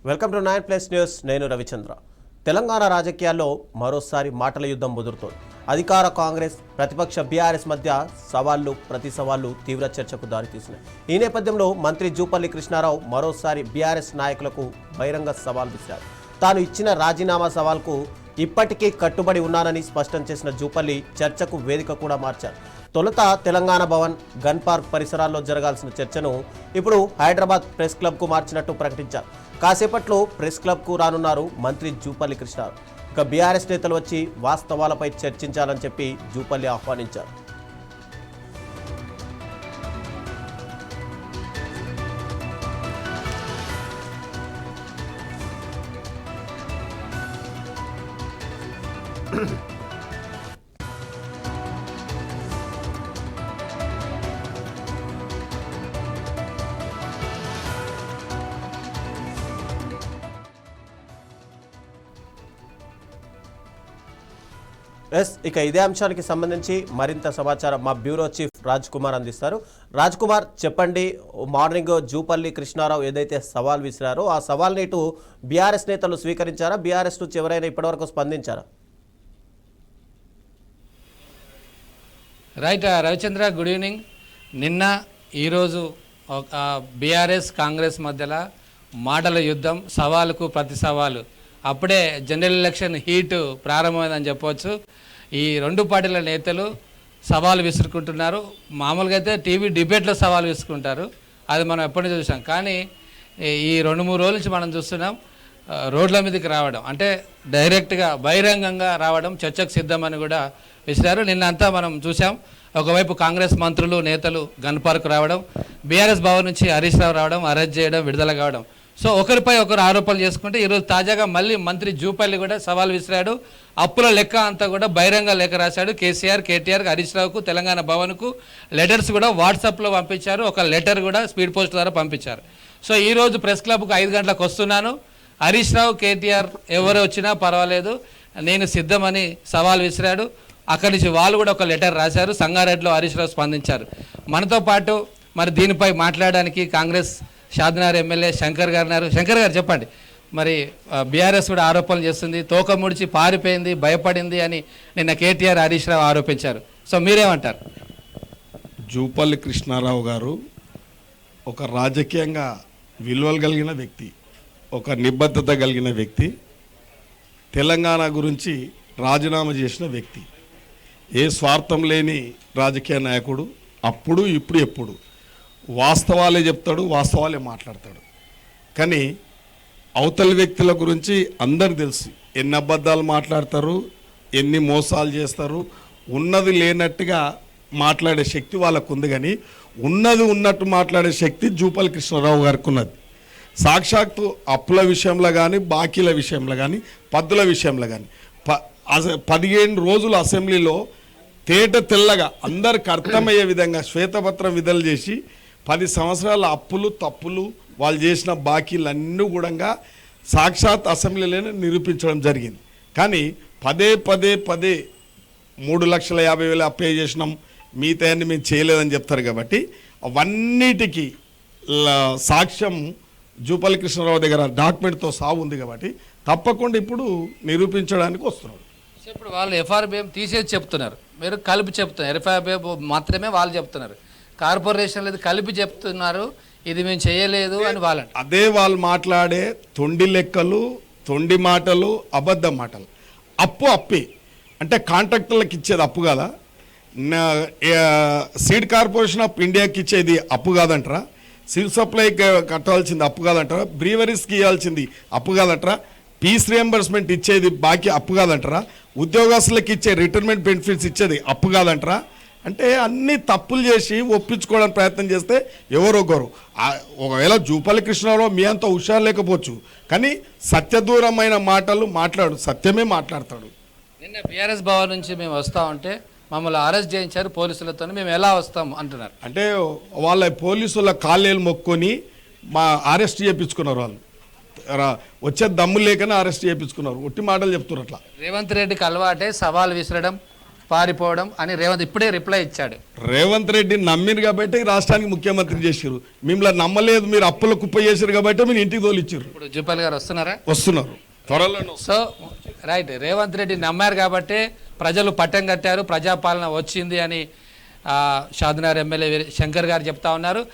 Welcome to 9+ news. నేను రవిచంద్ర. తెలంగాణ రాజకీయాల్లో మరోసారి మాటల యుద్ధం ముదురుతోంది. అధికార కాంగ్రెస్, ప్రతిపక్ష బీఆర్ఎస్ మధ్య ప్రతి సవాళ్లు తీవ్ర చర్చకు దారితీసినాయి. ఈ నేపథ్యంలో మంత్రి జూపల్లి కృష్ణారావు మరోసారి బీఆర్ఎస్ నాయకులకు బహిరంగ సవాల్ విసిరారు. తాను ఇచ్చిన రాజీనామా సవాల్కు ఇప్పటికీ కట్టుబడి ఉన్నానని స్పష్టం చేసిన జూపల్లి చర్చకు వేదిక కూడా మార్చారు. తొలుత తెలంగాణ భవన్, గన్ పార్క్ పరిసరాల్లో జరగాల్సిన చర్చను ఇప్పుడు హైదరాబాద్ ప్రెస్ క్లబ్కు మార్చినట్టు ప్రకటించారు. కాసేపట్లో ప్రెస్ క్లబ్కు రానున్నారు మంత్రి జూపల్లి కృష్ణారావు. ఇక బీఆర్ఎస్ నేతలు వచ్చి వాస్తవాలపై చర్చించాలని చెప్పి జూపల్లి ఆహ్వానించారు. ఇక ఇదే అంశానికి సంబంధించి మరింత సమాచారం మా బ్యూరో చీఫ్ రాజ్ కుమార్ అందిస్తారు. రాజ్ కుమార్, చెప్పండి. మార్నింగ్ జూపల్లి కృష్ణారావు ఏదైతే సవాల్ విసిరారో ఆ సవాల్ని ఇటు బీఆర్ఎస్ నేతలు స్వీకరించారా? బీఆర్ఎస్ నుంచి ఎవరైనా ఇప్పటివరకు స్పందించారా? Right Ravichandra, good evening. నిన్న ఈరోజు బీఆర్ఎస్ కాంగ్రెస్ మధ్యలో మాటల యుద్ధం, సవాలుకు ప్రతి సవాలు. అప్పుడే జనరల్ ఎలక్షన్ హీటు ప్రారంభమైందని చెప్పవచ్చు. ఈ రెండు పార్టీల నేతలు సవాలు విసురుకుంటున్నారు. మామూలుగా అయితే టీవీ డిబేట్లో సవాలు విసురుకుంటారు, అది మనం ఎప్పటి నుంచి చూసాం. కానీ ఈ 2-3 రోజుల నుంచి మనం చూస్తున్నాం రోడ్ల మీదకి రావడం, అంటే డైరెక్ట్గా బహిరంగంగా రావడం, చర్చకు సిద్ధమని కూడా విసిరారు. నిన్నంతా మనం చూసాం. ఒకవైపు కాంగ్రెస్ మంత్రులు, నేతలు గన్ పార్క్ రావడం, బీఆర్ఎస్ భవన్ నుంచి హరీష్ రావు రావడం, అరెస్ట్ చేయడం, విడుదల కావడం. సో ఒకరిపై ఒకరు ఆరోపణలు చేసుకుంటే ఈరోజు తాజాగా మళ్ళీ మంత్రి జూపల్లి కూడా సవాల్ విసిరాడు. అప్పుల లెక్క అంతా కూడా బహిరంగ లేఖ రాశాడు. కేసీఆర్, కేటీఆర్, హరీష్ రావుకు, తెలంగాణ భవన్కు లెటర్స్ కూడా వాట్సాప్లో పంపించారు. ఒక లెటర్ కూడా స్పీడ్ పోస్ట్ ద్వారా పంపించారు. సో ఈరోజు ప్రెస్ క్లబ్కు 5 గంటలకు వస్తున్నాను, హరీష్ రావు, కేటీఆర్ ఎవరు వచ్చినా పర్వాలేదు, నేను సిద్ధమని సవాల్ విసిరాడు. అక్కడి నుంచి వాళ్ళు కూడా ఒక లెటర్ రాశారు. సంగారెడ్డిలో హరీష్ రావు స్పందించారు. మనతో పాటు మరి దీనిపై మాట్లాడడానికి కాంగ్రెస్ షాద్నగర్ ఎమ్మెల్యే శంకర్ గారు ఉన్నారు. శంకర్ గారు, చెప్పండి. మరి బీఆర్ఎస్ కూడా ఆరోపణలు చేస్తుంది, తోక ముడిచి పారిపోయింది, భయపడింది అని నిన్న కేటీఆర్, హరీష్ రావు ఆరోపించారు. సో మీరేమంటారు? జూపల్లి కృష్ణారావు గారు ఒక రాజకీయంగా విలువలు కలిగిన వ్యక్తి, ఒక నిబద్ధత కలిగిన వ్యక్తి, తెలంగాణ గురించి రాజీనామా చేసిన వ్యక్తి, ఏ స్వార్థం లేని రాజకీయ నాయకుడు. అప్పుడు ఇప్పుడు ఎప్పుడు వాస్తవాలే చెప్తాడు, వాస్తవాలే మాట్లాడతాడు. కానీ అవతలి వ్యక్తుల గురించి అందరికి తెలుసు, ఎన్ని అబద్ధాలు మాట్లాడతారు, ఎన్ని మోసాలు చేస్తారు. ఉన్నది లేనట్టుగా మాట్లాడే శక్తి వాళ్ళకు ఉంది, కానీ ఉన్నది ఉన్నట్టు మాట్లాడే శక్తి జూపల్లి కృష్ణారావు గారికి ఉన్నది. సాక్షాత్తు అప్పుల విషయంలో కానీ, బాకీల విషయంలో కానీ, పద్దుల విషయంలో కానీ 15 రోజులు అసెంబ్లీలో తేట తెల్లగా అందరికి అర్థమయ్యే విధంగా శ్వేతపత్రం విడుదల చేసి 10 సంవత్సరాల అప్పులు, తప్పులు, వాళ్ళు చేసిన బాకీలన్నీ కూడా సాక్షాత్ అసెంబ్లీలోనే నిరూపించడం జరిగింది. కానీ పదే 3,50,000 అప్పే చేసినాం, మిగతాన్ని మేము చేయలేదని చెప్తారు. కాబట్టి అవన్నిటికీ సాక్ష్యం జూపల్లి కృష్ణారావు దగ్గర డాక్యుమెంట్తో సాగు ఉంది. కాబట్టి తప్పకుండా ఇప్పుడు నిరూపించడానికి వస్తున్నాడు. ఇప్పుడు వాళ్ళు ఎఫ్ఆర్బిఎం తీసేసి చెప్తున్నారు, మీరు కలిపి చెప్తున్నారు. ఎఫ్ఆర్బిఎం మాత్రమే వాళ్ళు చెప్తున్నారు, కార్పొరేషన్ లేదు కలిపి చెప్తున్నారు, ఇది మేము చేయలేదు అని వాళ్ళని. అదే వాళ్ళు మాట్లాడే తొండి లెక్కలు, తొండి మాటలు, అబద్ధ మాటలు. అప్పే అంటే కాంట్రాక్టర్లకు ఇచ్చేది అప్పు కాదా? సీడ్ కార్పొరేషన్ ఆఫ్ ఇండియాకి ఇచ్చేది అప్పు కాదంటారా? సివిల్ సప్లైకి కట్టాల్సింది అప్పు కాదంటారా? బ్రీవరీస్కి ఇవ్వాల్సింది అప్పు కాదంటారా? పీస్ రియంబర్స్మెంట్ ఇచ్చేది బాకీ అప్పు కాదంటారా? ఉద్యోగస్తులకు ఇచ్చే రిటైర్మెంట్ బెనిఫిట్స్ ఇచ్చేది అప్పు కాదంటారా? అంటే అన్ని తప్పులు చేసి ఒప్పించుకోవడానికి ప్రయత్నం చేస్తే ఎవరొకరు. ఒకవేళ జూపల్లి కృష్ణారావు మీ అంత హుషారు లేకపోవచ్చు, కానీ సత్యదూరమైన మాటలు మాట్లాడు, సత్యమే మాట్లాడతాడు. నిన్న బీఆర్ఎస్ భవన్ నుంచి మేము వస్తా ఉంటే మమ్మల్ని అరెస్ట్ చేయించారు పోలీసులతో, మేము ఎలా వస్తాం అంటున్నారు. అంటే వాళ్ళ పోలీసుల కాళ్ళేలు మొక్కుని మా అరెస్ట్ చేయించుకున్నారు. వాళ్ళు వచ్చే దమ్ము లేకనే అరెస్ట్ చేయించుకున్నారు. ఒట్టి మాటలు చెప్తున్నారు. అట్లా రేవంత్ రెడ్డికి అలవాటే సవాల్ విసరడం, పారిపోవడం అని రేవంత్ ఇప్పుడే రిప్లై ఇచ్చాడు. రేవంత్ రెడ్డి నమ్మిరు కాబట్టి ఈ రాష్ట్రానికి ముఖ్యమంత్రి చేసిరు. మిమ్మల్ని నమ్మలేదు, మీరు అప్పుల కుప్ప చేసిరు కాబట్టి మీరు ఇంటికి తోలిచ్చారు. ఇప్పుడు జూపల్ గారు వస్తున్నారా? వస్తున్నారు త్వరలో. సో రైట్, రేవంత్ రెడ్డి నమ్మారు కాబట్టి ప్రజలు పట్టం కట్టారు, ప్రజాపాలన వచ్చింది అని షాద్నగర్ ఎమ్మెల్యే శంకర్ గారు చెప్తా ఉన్నారు.